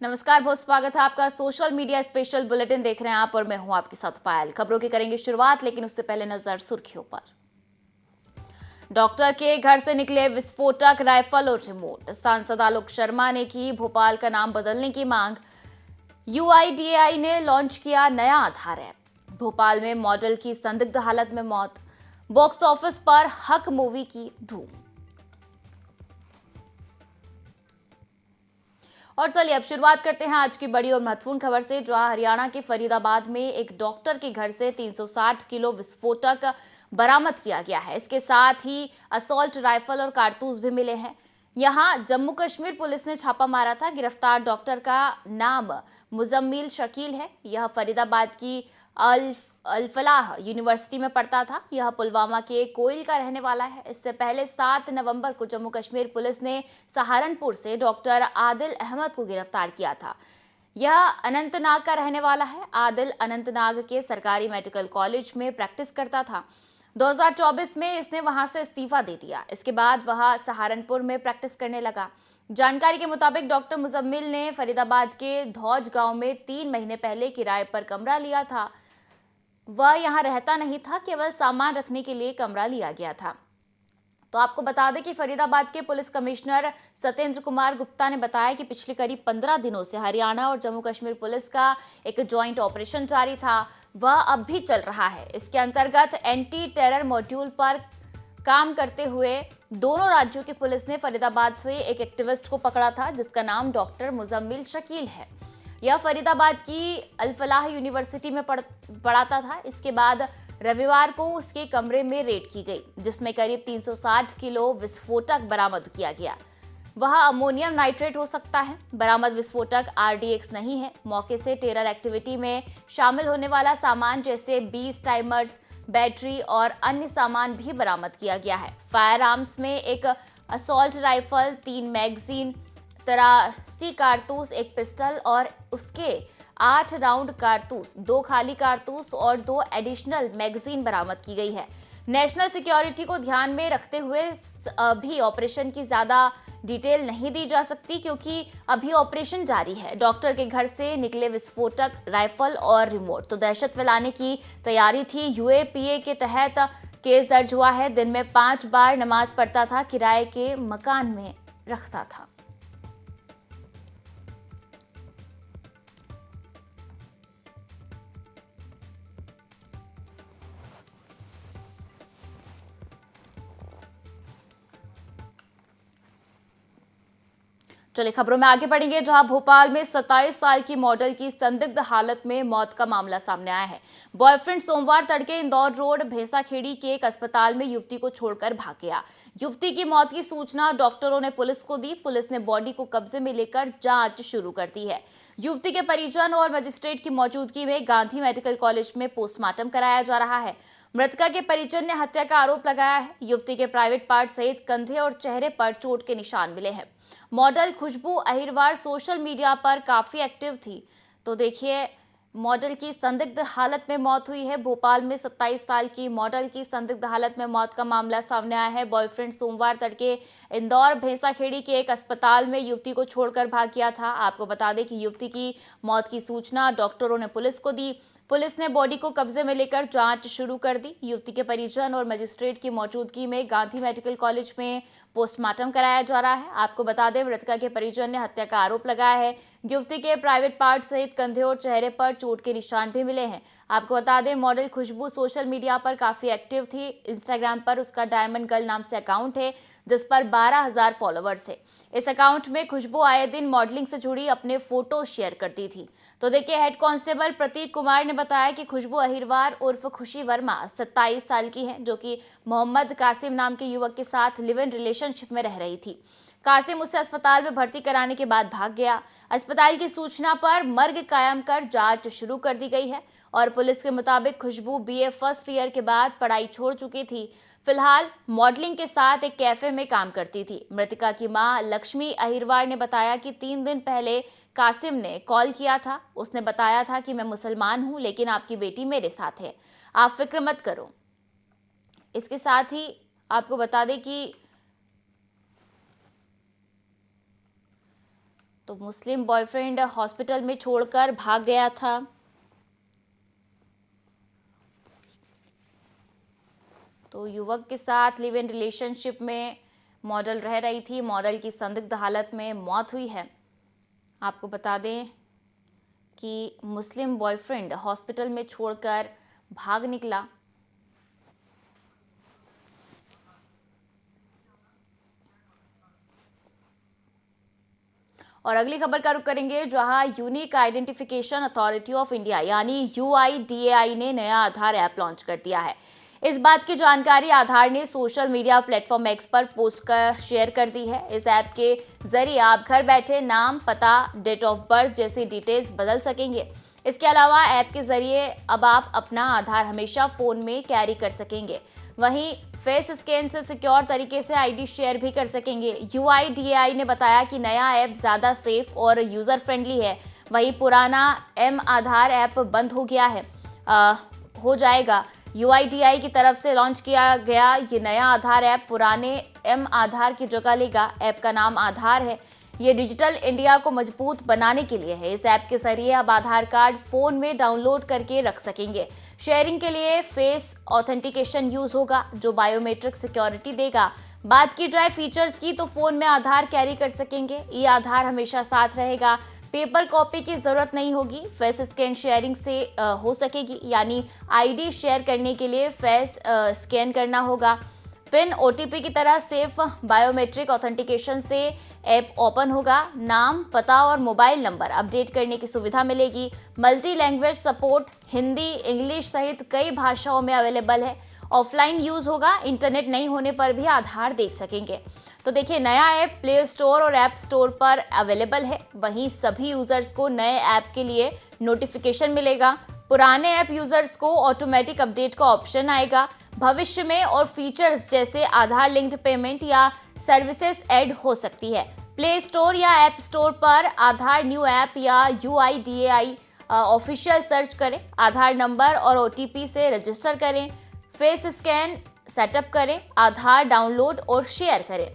नमस्कार, बहुत स्वागत है आपका सोशल मीडिया स्पेशल बुलेटिन देख रहे हैं आप और मैं हूं आपके साथ पायल। खबरों की करेंगे शुरुआत, लेकिन उससे पहले नजर सुर्खियों पर। डॉक्टर के घर से निकले विस्फोटक, राइफल और रिमोट। सांसद आलोक शर्मा ने की भोपाल का नाम बदलने की मांग। यूआईडीएआई ने लॉन्च किया नया आधार ऐप। भोपाल में मॉडल की संदिग्ध हालत में मौत। बॉक्स ऑफिस पर हक मूवी की धूम। और चलिए अब शुरुआत करते हैं आज की बड़ी और महत्वपूर्ण खबर से, जहां हरियाणा के फरीदाबाद में एक डॉक्टर के घर से 360 किलो विस्फोटक बरामद किया गया है। इसके साथ ही असॉल्ट राइफल और कारतूस भी मिले हैं। यहां जम्मू कश्मीर पुलिस ने छापा मारा था। गिरफ्तार डॉक्टर का नाम मुजम्मिल शकील है। यह फरीदाबाद की अल फलाह यूनिवर्सिटी में पढ़ता था। यह पुलवामा के कोइल का रहने वाला है। इससे पहले 7 नवंबर को जम्मू कश्मीर पुलिस ने सहारनपुर से डॉक्टर आदिल अहमद को गिरफ्तार किया था। यह अनंतनाग का रहने वाला है। आदिल अनंतनाग के सरकारी मेडिकल कॉलेज में प्रैक्टिस करता था। 2024 में इसने वहां से इस्तीफा दे दिया। इसके बाद वह सहारनपुर में प्रैक्टिस करने लगा। जानकारी के मुताबिक डॉक्टर मुजम्मिल ने फरीदाबाद के धौज गांव में 3 महीने पहले किराए पर कमरा लिया था। वह यहां रहता नहीं था, केवल सामान रखने के लिए कमरा लिया गया था। तो आपको बता दें कि फरीदाबाद के पुलिस कमिश्नर सत्येंद्र कुमार गुप्ता ने बताया कि पिछले करीब 15 दिनों से हरियाणा और जम्मू कश्मीर पुलिस का एक ज्वाइंट ऑपरेशन जारी था। वह अब भी चल रहा है। इसके अंतर्गत एंटी टेरर मॉड्यूल पर काम करते हुए दोनों राज्यों की पुलिस ने फरीदाबाद से एक एक्टिविस्ट को पकड़ा था, जिसका नाम डॉक्टर मुजम्मिल शकील है। यह फरीदाबाद की अल फलाह यूनिवर्सिटी में पढ़ाता था। इसके बाद रविवार को उसके कमरे में रेड की गई, जिसमें करीब 360 किलो विस्फोटक बरामद किया गया। वह अमोनियम नाइट्रेट हो सकता है। बरामद विस्फोटक आरडीएक्स नहीं है। मौके से टेरर एक्टिविटी में शामिल होने वाला सामान जैसे 20 टाइमर्स, बैटरी और अन्य सामान भी बरामद किया गया है। फायर आर्म्स में एक असॉल्ट राइफल, 3 मैगजीन, 83 कारतूस, एक पिस्टल और उसके 8 राउंड कारतूस, 2 खाली कारतूस और 2 एडिशनल मैगजीन बरामद की गई है। नेशनल सिक्योरिटी को ध्यान में रखते हुए अभी ऑपरेशन की ज्यादा डिटेल नहीं दी जा सकती, क्योंकि अभी ऑपरेशन जारी है। डॉक्टर के घर से निकले विस्फोटक, राइफल और रिमोट तो दहशत फैलाने की तैयारी थी। यूएपीए के तहत केस दर्ज हुआ है। दिन में 5 बार नमाज पढ़ता था। किराए के मकान में रखता था। चलिए खबरों में आगे बढ़ेंगे, जहां भोपाल में 27 साल की मॉडल की संदिग्ध हालत में मौत का मामला सामने आया है। बॉयफ्रेंड सोमवार तड़के इंदौर रोड भैंसाखेड़ी के एक अस्पताल में युवती को छोड़कर भाग गया। युवती की मौत की सूचना डॉक्टरों ने पुलिस को दी। पुलिस ने बॉडी को कब्जे में लेकर जांच शुरू कर दी है। युवती के परिजन और मजिस्ट्रेट की मौजूदगी में गांधी मेडिकल कॉलेज में पोस्टमार्टम कराया जा रहा है। मृतका के परिजन ने हत्या का आरोप लगाया है। युवती के प्राइवेट पार्ट सहित कंधे और चेहरे पर चोट के निशान मिले हैं। मॉडल खुशबू अहिरवार सोशल मीडिया पर काफी एक्टिव थी। तो देखिए, मॉडल की संदिग्ध हालत में मौत हुई है। भोपाल में 27 साल की मॉडल की संदिग्ध हालत में मौत का मामला सामने आया है। बॉयफ्रेंड सोमवार तड़के इंदौर भैंसाखेड़ी के एक अस्पताल में युवती को छोड़कर भाग गया था। आपको बता दें कि युवती की मौत की सूचना डॉक्टरों ने पुलिस को दी। पुलिस ने बॉडी को कब्जे में लेकर जांच शुरू कर दी। युवती के परिजन और मजिस्ट्रेट की मौजूदगी में गांधी मेडिकल कॉलेज में पोस्टमार्टम कराया जा रहा है। आपको बता दें, मृतका के परिजन ने हत्या का आरोप लगाया है। युवती के प्राइवेट पार्ट सहित कंधे और चेहरे पर चोट के निशान भी मिले हैं। आपको बता दें, मॉडल खुशबू सोशल मीडिया पर काफी एक्टिव थी। इंस्टाग्राम पर उसका डायमंड गर्ल नाम से अकाउंट है, जिस पर 12,000 फॉलोवर्स है। इस अकाउंट में खुशबू आए दिन मॉडलिंग से जुड़ी अपने फोटो शेयर करती थी। तो देखिए, हेड कांस्टेबल प्रतीक कुमार ने बताया कि खुशबू अहिरवार उर्फ खुशी वर्मा 27 साल की है, जो कि मोहम्मद कासिम नाम के युवक के साथ लिव इन रिलेशनशिप में रह रही थी। कासिम उसे अस्पताल में भर्ती कराने के बाद भाग गया। अस्पताल की सूचना पर मर्ग कायम कर जांच शुरू कर दी गई है और पुलिस के मुताबिक खुशबू बीए फर्स्ट ईयर के बाद पढ़ाई छोड़ चुकी थी। फिलहाल मॉडलिंग के साथ एक कैफे में काम करती थी। मृतका की मां लक्ष्मी अहिरवार ने बताया कि 3 दिन पहले कासिम ने कॉल किया था। उसने बताया था कि मैं मुसलमान हूं, लेकिन आपकी बेटी मेरे साथ है, आप फिक्र मत करो। इसके साथ ही आपको बता दें कि तो मुस्लिम बॉयफ्रेंड हॉस्पिटल में छोड़कर भाग गया था। तो युवक के साथ लिव इन रिलेशनशिप में मॉडल रह रही थी। मॉडल की संदिग्ध हालत में मौत हुई है। आपको बता दें कि मुस्लिम बॉयफ्रेंड हॉस्पिटल में छोड़कर भाग निकला। और अगली खबर का रुख करेंगे, जहां unique identification authority of India यानी UIDAI ने नया आधार ऐप लॉन्च कर दिया है। इस बात की जानकारी आधार ने सोशल मीडिया प्लेटफॉर्म एक्स पर पोस्ट कर शेयर कर दी है। इस ऐप के जरिए आप घर बैठे नाम, पता, डेट ऑफ बर्थ जैसी डिटेल्स बदल सकेंगे। इसके अलावा ऐप के जरिए अब आप अपना आधार हमेशा फोन में कैरी कर सकेंगे। वहीं फेस स्कैन से सिक्योर तरीके से ID शेयर भी कर सकेंगे। UIDAI ने बताया कि नया ऐप ज़्यादा सेफ और यूज़र फ्रेंडली है। वहीं पुराना M आधार ऐप बंद हो जाएगा। UIDAI की तरफ से लॉन्च किया गया ये नया आधार ऐप पुराने M आधार की जगह लेगा। ऐप का नाम आधार है। ये डिजिटल इंडिया को मजबूत बनाने के लिए है। इस ऐप के जरिए अब आधार कार्ड फोन में डाउनलोड करके रख सकेंगे। शेयरिंग के लिए फेस ऑथेंटिकेशन यूज होगा, जो बायोमेट्रिक सिक्योरिटी देगा। बात की जाए फीचर्स की, तो फोन में आधार कैरी कर सकेंगे। ये आधार हमेशा साथ रहेगा। पेपर कॉपी की जरूरत नहीं होगी। फेस स्कैन शेयरिंग से हो सकेगी, यानी ID शेयर करने के लिए फेस स्कैन करना होगा। पिन OTP की तरह सेफ बायोमेट्रिक ऑथेंटिकेशन से ऐप ओपन होगा। नाम, पता और मोबाइल नंबर अपडेट करने की सुविधा मिलेगी। Multi language support Hindi, English सहित कई भाषाओं में अवेलेबल है। ऑफलाइन यूज होगा। इंटरनेट नहीं होने पर भी आधार देख सकेंगे। तो देखिए, नया ऐप प्ले स्टोर और ऐप स्टोर पर अवेलेबल है। वहीं सभी यूजर्स को नए ऐप के लिए नोटिफिकेशन मिलेगा। पुराने ऐप यूजर्स को ऑटोमेटिक अपडेट का ऑप्शन आएगा। भविष्य में और फीचर्स जैसे आधार लिंक्ड पेमेंट या सर्विसेज ऐड हो सकती है। प्ले स्टोर या ऐप स्टोर पर आधार न्यू ऐप या UIDAI ऑफिशियल सर्च करें। आधार नंबर और OTP से रजिस्टर करें। फेस स्कैन सेटअप करें। आधार डाउनलोड और शेयर करें।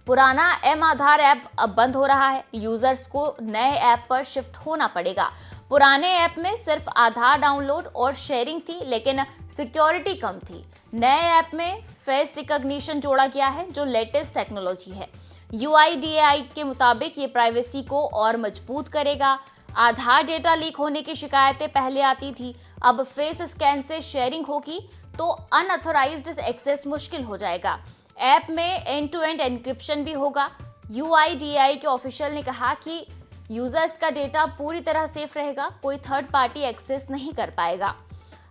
पुराना M आधार ऐप अब बंद हो रहा है। यूजर्स को नए ऐप पर शिफ्ट होना पड़ेगा। पुराने ऐप में सिर्फ आधार डाउनलोड और शेयरिंग थी, लेकिन सिक्योरिटी कम थी। नए ऐप में फेस रिकॉग्निशन जोड़ा गया है, जो लेटेस्ट टेक्नोलॉजी है। UIDAI के मुताबिक ये प्राइवेसी को और मजबूत करेगा। आधार डेटा लीक होने की शिकायतें पहले आती थी। अब फेस स्कैन से शेयरिंग होगी तो अनऑथराइज्ड एक्सेस मुश्किल हो जाएगा। ऐप में एंड टू एंड एन्क्रिप्शन भी होगा। UIDAI के ऑफिशियल ने कहा कि यूजर्स का डेटा पूरी तरह सेफ रहेगा। कोई थर्ड पार्टी एक्सेस नहीं कर पाएगा।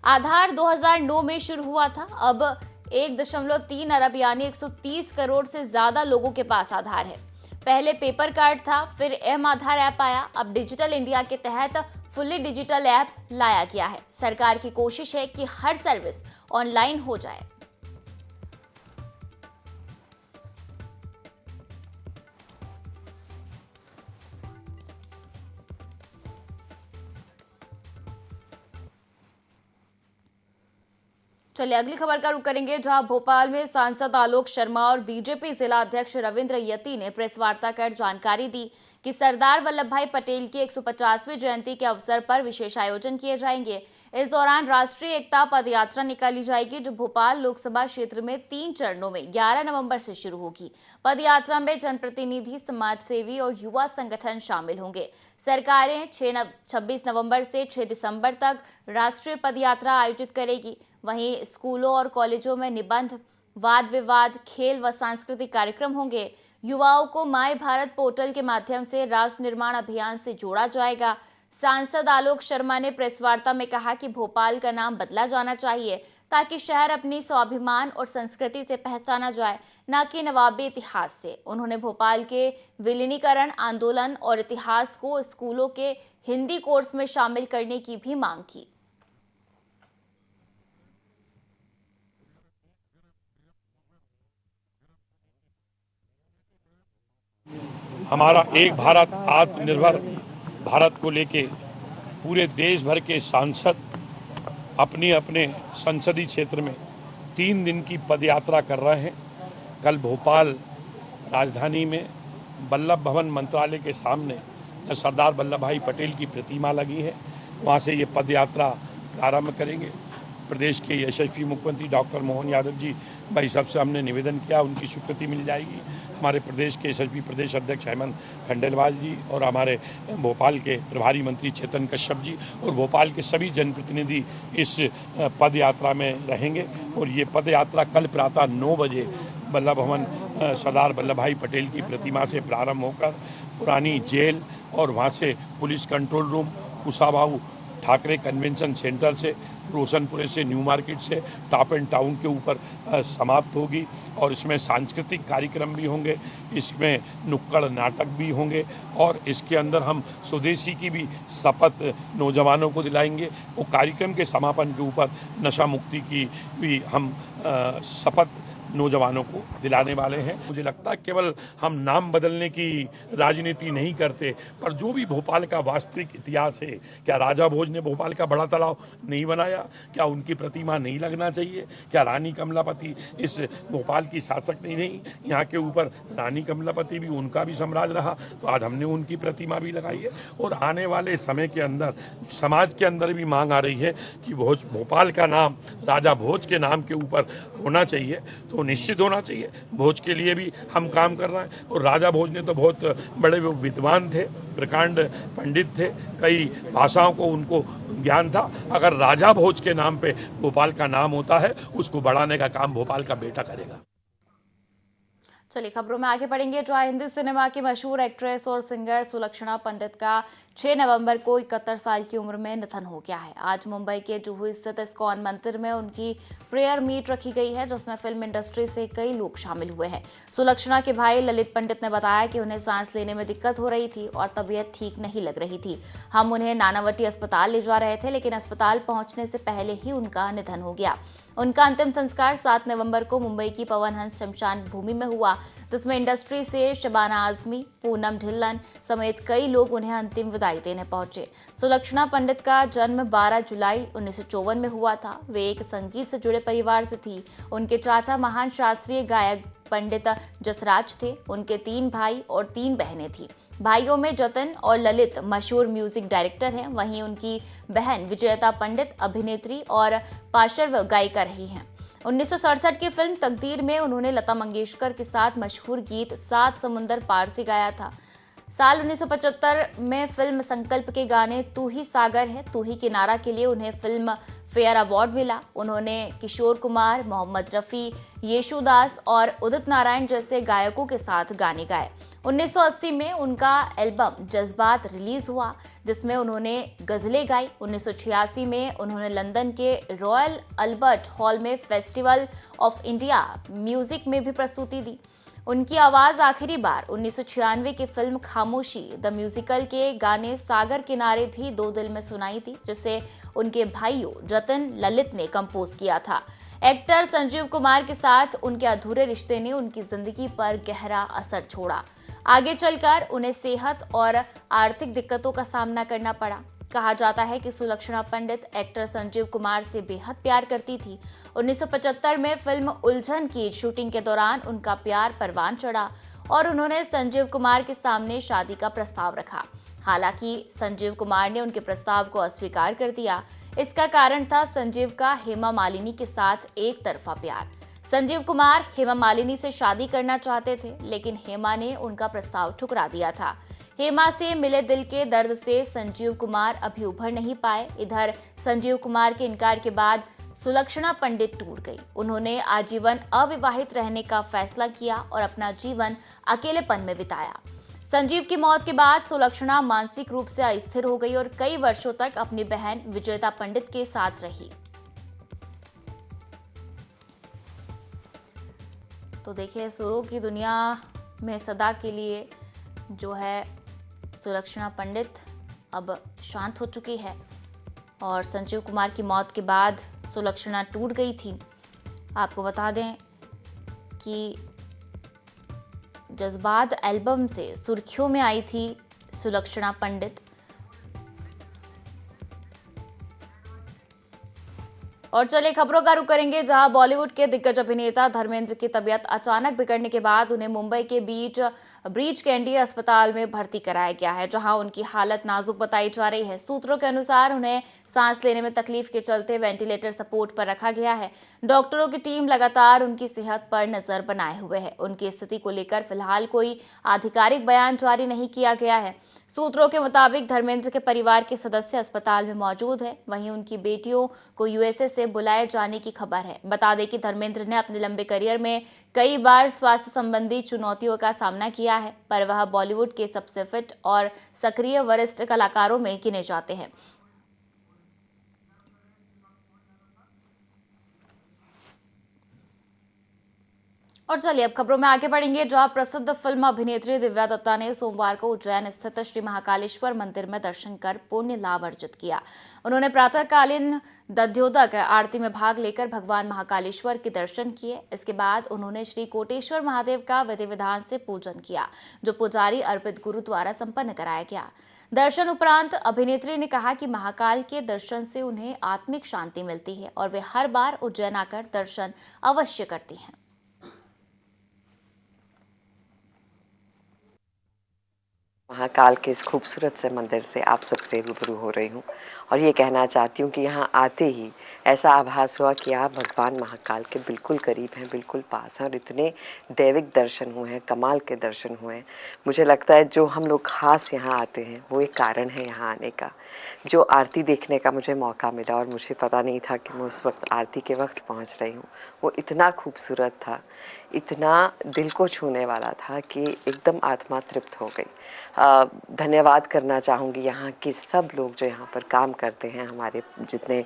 आधार 2009 में शुरू हुआ था। अब 1.3 अरब यानी 130 करोड़ से ज्यादा लोगों के पास आधार है। पहले पेपर कार्ड था, फिर M आधार ऐप आया। अब डिजिटल इंडिया के तहत फुल्ली डिजिटल ऐप लाया गया है। सरकार की कोशिश है कि हर सर्विस ऑनलाइन हो जाए। चलिए अगली खबर का रुख करेंगे, जहां भोपाल में सांसद आलोक शर्मा और बीजेपी जिला अध्यक्ष रविंद्र यति ने प्रेस वार्ता कर जानकारी दी कि सरदार वल्लभ भाई पटेल की 150वीं जयंती के अवसर पर विशेष आयोजन किए जाएंगे। इस दौरान राष्ट्रीय एकता पदयात्रा निकाली जाएगी, जो भोपाल लोकसभा क्षेत्र में 3 चरणों में 11 नवंबर से शुरू होगी। पदयात्रा में जनप्रतिनिधि, समाजसेवी और युवा संगठन शामिल होंगे। सरकारें 26 नवंबर से 6 दिसंबर तक राष्ट्रीय पदयात्रा आयोजित करेगी। वहीं स्कूलों और कॉलेजों में निबंध, वाद विवाद, खेल व सांस्कृतिक कार्यक्रम होंगे। युवाओं को माय भारत पोर्टल के माध्यम से राष्ट्र निर्माण अभियान से जोड़ा जाएगा। सांसद आलोक शर्मा ने प्रेस वार्ता में कहा कि भोपाल का नाम बदला जाना चाहिए, ताकि शहर अपनी स्वाभिमान और संस्कृति से पहचाना जाए, न कि नवाबी इतिहास से। उन्होंने भोपाल के विलीनीकरण आंदोलन और इतिहास को स्कूलों के हिंदी कोर्स में शामिल करने की भी मांग की। हमारा एक भारत आत्मनिर्भर भारत को लेके पूरे देश भर के सांसद अपने अपने संसदीय क्षेत्र में 3 दिन की पदयात्रा कर रहे हैं। कल भोपाल राजधानी में वल्लभ भवन मंत्रालय के सामने सरदार वल्लभ भाई पटेल की प्रतिमा लगी है, वहाँ से ये पद यात्रा प्रारंभ करेंगे। प्रदेश के यशस्वी मुख्यमंत्री डॉक्टर मोहन यादव जी भाई सबसे हमने निवेदन किया, उनकी स्वीकृति मिल जाएगी। हमारे प्रदेश के यशस्वी प्रदेश अध्यक्ष हेमंत खंडेलवाल जी और हमारे भोपाल के प्रभारी मंत्री चेतन कश्यप जी और भोपाल के सभी जनप्रतिनिधि इस पद यात्रा में रहेंगे। और ये पद यात्रा कल प्रातः 9 बजे वल्लभ भवन सरदार वल्लभ भाई पटेल की प्रतिमा से प्रारंभ होकर पुरानी जेल और वहाँ से police control room, Kushabhau Thackeray convention centre से, रोशनपुरे से, न्यू मार्केट से टॉप एंड टाउन के ऊपर समाप्त होगी। और इसमें सांस्कृतिक कार्यक्रम भी होंगे, इसमें नुक्कड़ नाटक भी होंगे और इसके अंदर हम स्वदेशी की भी शपथ नौजवानों को दिलाएंगे। वो कार्यक्रम के समापन के ऊपर नशा मुक्ति की भी हम शपथ नौजवानों को दिलाने वाले हैं। मुझे लगता है केवल हम नाम बदलने की राजनीति नहीं करते, पर जो भी भोपाल का वास्तविक इतिहास है, क्या राजा भोज ने भोपाल का बड़ा तालाब नहीं बनाया? क्या उनकी प्रतिमा नहीं लगना चाहिए? क्या रानी कमलापति इस भोपाल की शासक नहीं? यहाँ के ऊपर रानी कमलापति भी, उनका भी साम्राज्य रहा, तो आज हमने उनकी प्रतिमा भी लगाई है। और आने वाले समय के अंदर समाज के अंदर भी मांग आ रही है कि भोपाल का नाम राजा भोज के नाम के ऊपर होना चाहिए, तो निश्चित होना चाहिए। भोज के लिए भी हम काम कर रहे हैं। और राजा भोज ने तो बहुत बड़े विद्वान थे, प्रकांड पंडित थे, कई भाषाओं को उनको ज्ञान था। अगर राजा भोज के नाम पे भोपाल का नाम होता है, उसको बढ़ाने का काम भोपाल का बेटा करेगा। चलिए खबरों में आगे बढ़ेंगे। जो हिंदी सिनेमा की मशहूर एक्ट्रेस और सिंगर सुलक्षणा पंडित का 6 नवंबर को 71 साल की उम्र में निधन हो गया है। आज मुंबई के जुहू स्थित इस्कॉन मंदिर में उनकी प्रेयर मीट रखी गई है, जिसमें फिल्म इंडस्ट्री से कई लोग शामिल हुए हैं। सुलक्षणा के भाई ललित पंडित ने बताया कि उन्हें सांस लेने में दिक्कत हो रही थी और तबीयत ठीक नहीं लग रही थी। हम उन्हें नानावटी अस्पताल ले जा रहे थे, लेकिन अस्पताल पहुंचने से पहले ही उनका निधन हो गया। उनका अंतिम संस्कार 7 नवंबर को मुंबई की पवन हंस शमशान भूमि में हुआ, जिसमें इंडस्ट्री से शबाना आजमी, पूनम ढिल्लन समेत कई लोग उन्हें अंतिम विदाई देने पहुंचे। सुलक्षणा पंडित का जन्म 12 जुलाई 1954 में हुआ था। वे एक संगीत से जुड़े परिवार से थी। उनके चाचा महान शास्त्रीय गायक पंडित जसराज थे। उनके 3 भाई और 3 बहनें थीं। भाइयों में जतन और ललित मशहूर म्यूजिक डायरेक्टर हैं, वहीं उनकी बहन विजयता पंडित अभिनेत्री और पार्श्व गायिका रही हैं। 1967 की फिल्म तकदीर में उन्होंने लता मंगेशकर के साथ मशहूर गीत 7 समुंदर पार से गाया था। साल 1975 में फिल्म संकल्प के गाने तू ही सागर है तू ही किनारा के लिए उन्हें फिल्म फेयर अवार्ड मिला। उन्होंने किशोर कुमार, मोहम्मद रफ़ी, येशुदास और उदित नारायण जैसे गायकों के साथ गाने गाए। 1980 में उनका एल्बम जज्बात रिलीज हुआ, जिसमें उन्होंने गज़लें गाई। 1986 में उन्होंने लंदन के रॉयल अल्बर्ट हॉल में फेस्टिवल ऑफ इंडिया म्यूजिक में भी प्रस्तुति दी। उनकी आवाज़ आखिरी बार 1996 की फिल्म खामोशी द म्यूजिकल के गाने सागर किनारे भी दो दिल में सुनाई थी, जिसे उनके भाइयों जतन ललित ने कंपोज किया था। एक्टर संजीव कुमार के साथ उनके अधूरे रिश्ते ने उनकी जिंदगी पर गहरा असर छोड़ा। आगे चलकर उन्हें सेहत और आर्थिक दिक्कतों का सामना करना पड़ा। कहा जाता है कि सुलक्षणा पंडित एक्टर संजीव कुमार से बेहद प्यार करती थी। 1975 में फिल्म उलझन की शूटिंग के दौरान उनका प्यार परवान चढ़ा और उन्होंने संजीव कुमार के सामने शादी का प्रस्ताव रखा। हालांकि संजीव कुमार ने उनके प्रस्ताव को अस्वीकार कर दिया। इसका कारण था संजीव का हेमा मालिनी के साथ एक तरफा प्यार। संजीव कुमार हेमा मालिनी से शादी करना चाहते थे, लेकिन हेमा ने उनका प्रस्ताव ठुकरा दिया था। हेमा से मिले दिल के दर्द से संजीव कुमार अभी उभर नहीं पाए। इधर संजीव कुमार के इनकार के बाद सुलक्षणा पंडित टूट गई। उन्होंने आजीवन अविवाहित रहने का फैसला किया और अपना जीवन अकेलेपन में बिताया। संजीव की मौत के बाद सुलक्षणा मानसिक रूप से अस्थिर हो गई और कई वर्षों तक अपनी बहन विजयता पंडित के साथ रही। तो देखिए, सुरों की दुनिया में सदा के लिए जो है सुलक्षणा पंडित अब शांत हो चुकी है और संजीव कुमार की मौत के बाद सुलक्षणा टूट गई थी। आपको बता दें कि जज्बात एल्बम से सुर्खियों में आई थी सुलक्षणा पंडित। और चलिए खबरों का रुख करेंगे, जहां बॉलीवुड के दिग्गज अभिनेता धर्मेंद्र की तबीयत अचानक बिगड़ने के बाद उन्हें मुंबई के ब्रीच कैंडी अस्पताल में भर्ती कराया गया है, जहां उनकी हालत नाजुक बताई जा रही है। सूत्रों के अनुसार उन्हें सांस लेने में तकलीफ के चलते वेंटिलेटर सपोर्ट पर रखा गया है। डॉक्टरों की टीम लगातार उनकी सेहत पर नजर बनाए हुए है। उनकी स्थिति को लेकर फिलहाल कोई आधिकारिक बयान जारी नहीं किया गया है। सूत्रों के मुताबिक धर्मेंद्र के परिवार के सदस्य अस्पताल में मौजूद है, वहीं उनकी बेटियों को यूएसए से बुलाए जाने की खबर है। बता दें कि धर्मेंद्र ने अपने लंबे करियर में कई बार स्वास्थ्य संबंधी चुनौतियों का सामना किया है, पर वह बॉलीवुड के सबसे फिट और सक्रिय वरिष्ठ कलाकारों में गिने जाते हैं। और चलिए अब खबरों में आगे बढ़ेंगे, जहां प्रसिद्ध फिल्म अभिनेत्री दिव्या दत्ता ने सोमवार को उज्जैन स्थित श्री महाकालेश्वर मंदिर में दर्शन कर पुण्य लाभ अर्जित किया। उन्होंने प्रातःकालीन दध्योदक आरती में भाग लेकर भगवान महाकालेश्वर के दर्शन किए। इसके बाद उन्होंने श्री कोटेश्वर महादेव का विधि विधान से पूजन किया, जो पुजारी अर्पित गुरु द्वारा संपन्न कराया गया। दर्शन उपरांत अभिनेत्री ने कहा कि महाकाल के दर्शन से उन्हें आत्मिक शांति मिलती है और वे हर बार उज्जैन आकर दर्शन अवश्य करती हैं। महाकाल के इस खूबसूरत से मंदिर से आप सबसे रूबरू हो रही हूँ और ये कहना चाहती हूँ कि यहाँ आते ही ऐसा आभास हुआ कि आप भगवान महाकाल के बिल्कुल करीब हैं, बिल्कुल पास हैं और इतने दैविक दर्शन हुए हैं, कमाल के दर्शन हुए हैं। मुझे लगता है जो हम लोग ख़ास यहाँ आते हैं वो एक कारण है यहाँ आने का। जो आरती देखने का मुझे मौका मिला और मुझे पता नहीं था कि मैं उस वक्त आरती के वक्त पहुँच रही हूँ, वो इतना खूबसूरत था, इतना दिल को छूने वाला था कि एकदम आत्मा तृप्त हो गई। धन्यवाद करना चाहूँगी यहाँ के सब लोग जो यहाँ पर काम करते हैं, हमारे जितने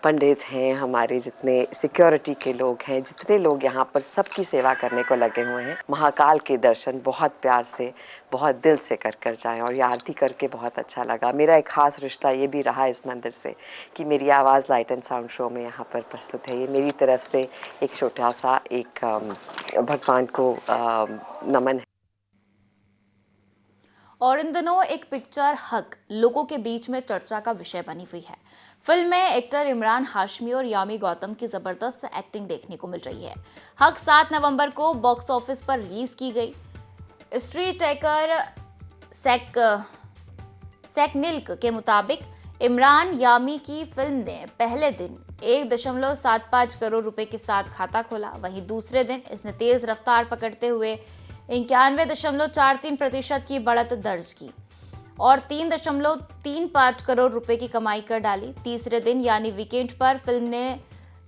पंडित हैं, हमारे जितने सिक्योरिटी के लोग हैं, जितने लोग यहाँ पर सबकी सेवा करने को लगे हुए हैं। महाकाल के दर्शन बहुत प्यार से, बहुत दिल से कर जाएं और ये आरती करके बहुत अच्छा लगा। मेरा एक ख़ास रिश्ता ये भी रहा इस मंदिर से कि मेरी आवाज़ लाइट एंड साउंड शो में यहाँ पर प्रस्तुत है। ये मेरी तरफ से एक छोटा सा एक भगवान को नमन है। और इन दिनों एक पिक्चर हक लोगों के बीच में चर्चा का विषय बनी हुई है। फिल्म में एक्टर इमरान हाशमी और यामी गौतम की जबरदस्त एक्टिंग देखने को मिल रही है। हक 7 नवंबर को बॉक्स ऑफिस पर रिलीज की गई। स्ट्रीट टैकर सेकनिल्क के मुताबिक इमरान यामी की फिल्म ने पहले दिन 1.75 करोड़ रुपए के साथ खाता खोला। वहीं दूसरे दिन इसने तेज रफ्तार पकड़ते हुए 91.43% की बढ़त दर्ज की और 3.35 करोड़ रुपए की कमाई कर डाली। तीसरे दिन यानी वीकेंड पर फिल्म ने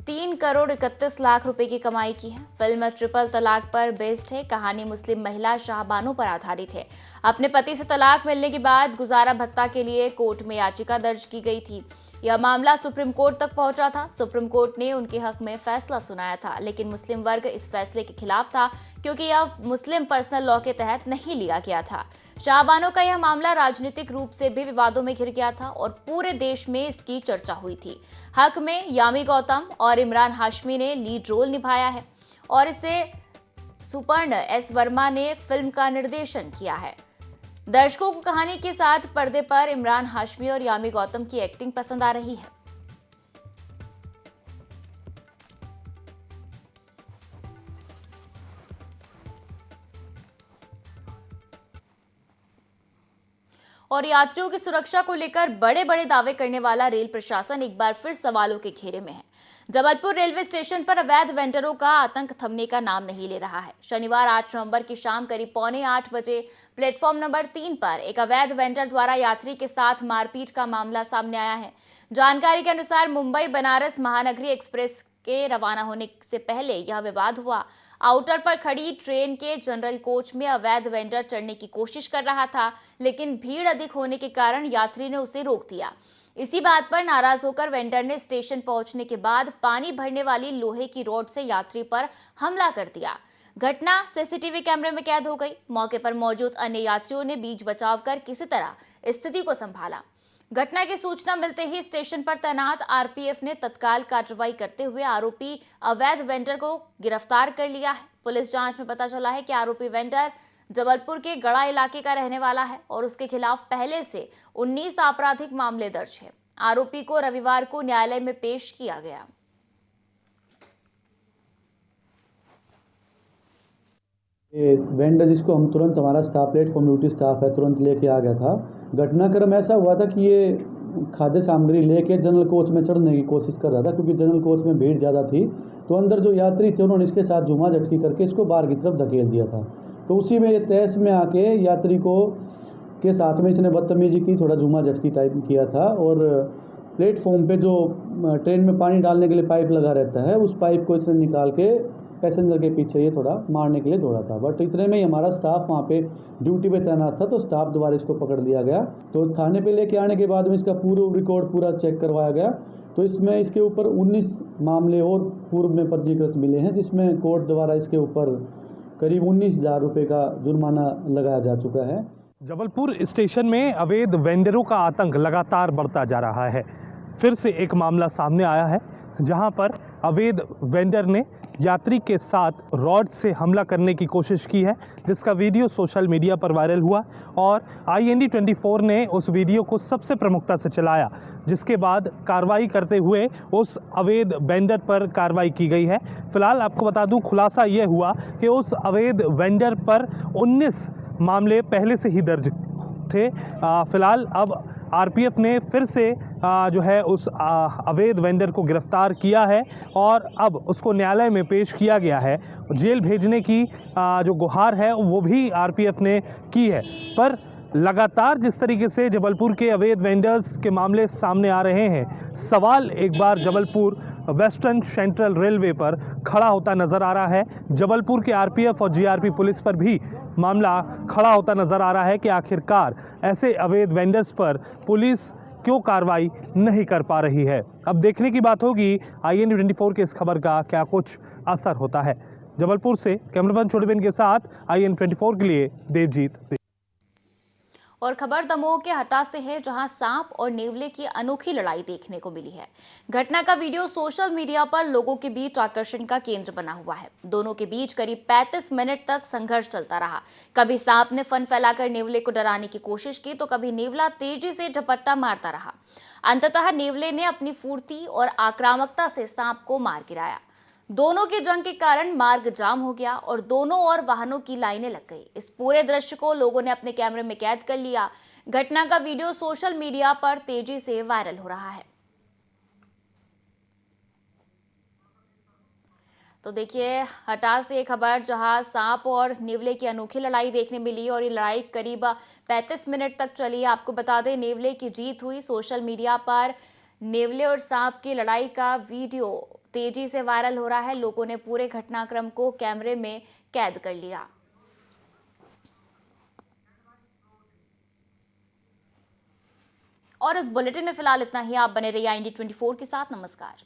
3 करोड़ 31 लाख रुपए की कमाई की है। फिल्म ट्रिपल तलाक पर बेस्ड है। कहानी मुस्लिम महिला शाहबानो पर आधारित है। अपने पति से तलाक मिलने के बाद गुजारा भत्ता के लिए कोर्ट में याचिका दर्ज की गई थी। यह मामला सुप्रीम कोर्ट तक पहुंचा था। सुप्रीम कोर्ट ने उनके हक में फैसला सुनाया था, लेकिन मुस्लिम वर्ग इस फैसले के खिलाफ था क्योंकि यह मुस्लिम पर्सनल लॉ के तहत नहीं लिया गया था। शाहबानो का यह मामला राजनीतिक रूप से भी विवादों में घिर गया था और पूरे देश में इसकी चर्चा हुई थी। हक में यामी गौतम और इमरान हाशमी ने लीड रोल निभाया है और इसे सुपर्ण एस वर्मा ने फिल्म का निर्देशन किया है। दर्शकों को कहानी के साथ पर्दे पर इमरान हाशमी और यामी गौतम की एक्टिंग पसंद आ रही है। और यात्रियों की सुरक्षा को लेकर बड़े बड़े दावे करने वाला रेल प्रशासन एक बार फिर सवालों के घेरे में है। जबलपुर रेलवे स्टेशन पर अवैध वेंडरों का आतंक थमने का नाम नहीं ले रहा है। शनिवार 8 नवंबर की शाम करीब 7:45 बजे प्लेटफॉर्म नंबर 3 पर एक अवैध वेंडर द्वारा यात्री के साथ मारपीट का मामला सामने आया है। जानकारी के अनुसार मुंबई बनारस महानगरी एक्सप्रेस के रवाना होने से पहले यह विवाद हुआ। आउटर पर खड़ी ट्रेन के जनरल कोच में अवैध वेंडर चढ़ने की कोशिश कर रहा था, लेकिन भीड़ अधिक होने के कारण यात्री ने उसे रोक दिया। इसी बात पर नाराज होकर वेंडर ने स्टेशन पहुंचने के बाद पानी भरने वाली लोहे की रॉड से यात्री पर हमला कर दिया। घटना सीसीटीवी कैमरे में कैद हो गई। मौके पर मौजूद अन्य यात्रियों ने बीच बचाव कर किसी तरह स्थिति को संभाला। घटना की सूचना मिलते ही स्टेशन पर तैनात आरपीएफ ने तत्काल कार्रवाई करते हुए आरोपी अवैध वेंडर को गिरफ्तार कर लिया है। पुलिस जांच में पता चला है कि आरोपी वेंडर जबलपुर के गड़ा इलाके का रहने वाला है और उसके खिलाफ पहले से 19 आपराधिक मामले दर्ज है। आरोपी को रविवार को न्यायालय में पेश किया गया। ये वेंडर जिसको हम तुरंत, हमारा स्टाफ प्लेटफॉर्म ड्यूटी स्टाफ है, तुरंत लेके आ गया था। घटनाक्रम ऐसा हुआ था कि ये खाद्य सामग्री लेके जनरल कोच में चढ़ने की कोशिश कर रहा था, क्योंकि जनरल कोच में भीड़ ज़्यादा थी। तो अंदर जो यात्री थे उन्होंने इसके साथ झूमा झटकी करके इसको बाहर की तरफ धकेल दिया था। तो उसी में ये तहस में आके यात्री को के साथ में इसने बदतमीजी की, थोड़ा झूमा झटकी टाइप किया था। और प्लेटफॉर्म पे जो ट्रेन में पानी डालने के लिए पाइप लगा रहता है, उस पाइप को इसने निकाल के पैसेंजर के पीछे ये थोड़ा मारने के लिए दौड़ा था। बट इतने में ही हमारा स्टाफ वहाँ पे ड्यूटी पे तैनात था, तो स्टाफ दोबारा इसको पकड़ लिया गया। तो थाने पे लेके आने के बाद में इसका पूरा रिकॉर्ड पूरा चेक करवाया गया। तो इसमें इसके ऊपर 19 मामले और पूर्व में पंजीकृत मिले हैं, जिसमें कोर्ट द्वारा इसके ऊपर करीब 19,000 रुपये का जुर्माना लगाया जा चुका है। जबलपुर स्टेशन में अवैध वेंडरों का आतंक लगातार बढ़ता जा रहा है। फिर से एक मामला सामने आया है जहां पर अवैध वेंडर ने यात्री के साथ रॉड से हमला करने की कोशिश की है, जिसका वीडियो सोशल मीडिया पर वायरल हुआ और IND24 ने उस वीडियो को सबसे प्रमुखता से चलाया, जिसके बाद कार्रवाई करते हुए उस अवैध वेंडर पर कार्रवाई की गई है। फिलहाल आपको बता दूं, खुलासा ये हुआ कि उस अवैध वेंडर पर 19 मामले पहले से ही दर्ज थे। फिलहाल अब RPF ने फिर से जो है उस अवैध वेंडर को गिरफ्तार किया है और अब उसको न्यायालय में पेश किया गया है। जेल भेजने की जो गुहार है वो भी RPF ने की है। पर लगातार जिस तरीके से जबलपुर के अवैध वेंडर्स के मामले सामने आ रहे हैं, सवाल एक बार जबलपुर वेस्टर्न सेंट्रल रेलवे पर खड़ा होता नज़र आ रहा है। जबलपुर के RPF और GRP पुलिस पर भी मामला खड़ा होता नज़र आ रहा है कि आखिरकार ऐसे अवैध वेंडर्स पर पुलिस क्यों कार्रवाई नहीं कर पा रही है। अब देखने की बात होगी IND24 के इस खबर का क्या कुछ असर होता है। जबलपुर से कैमरामैन छोटे के साथ IND24 के लिए देवजीत। और खबर दमोह के हटा से है, जहां सांप और नेवले की अनोखी लड़ाई देखने को मिली है। घटना का वीडियो सोशल मीडिया पर लोगों के बीच आकर्षण का केंद्र बना हुआ है। दोनों के बीच करीब 35 मिनट तक संघर्ष चलता रहा। कभी सांप ने फन फैलाकर नेवले को डराने की कोशिश की, तो कभी नेवला तेजी से झपट्टा मारता रहा। अंततः नेवले ने अपनी फुर्ती और आक्रामकता से सांप को मार गिराया। दोनों की जंग के कारण मार्ग जाम हो गया और दोनों ओर वाहनों की लाइनें लग गई। इस पूरे दृश्य को लोगों ने अपने कैमरे में कैद कर लिया। घटना का वीडियो सोशल मीडिया पर तेजी से वायरल हो रहा है। तो देखिए, हटा से खबर, जहां सांप और नेवले की अनोखी लड़ाई देखने मिली और ये लड़ाई करीब 35 मिनट तक चली। आपको बता दें, नेवले की जीत हुई। सोशल मीडिया पर नेवले और सांप की लड़ाई का वीडियो तेजी से वायरल हो रहा है। लोगों ने पूरे घटनाक्रम को कैमरे में कैद कर लिया। और इस बुलेटिन में फिलहाल इतना ही। आप बने रहिए IND24 के साथ। नमस्कार।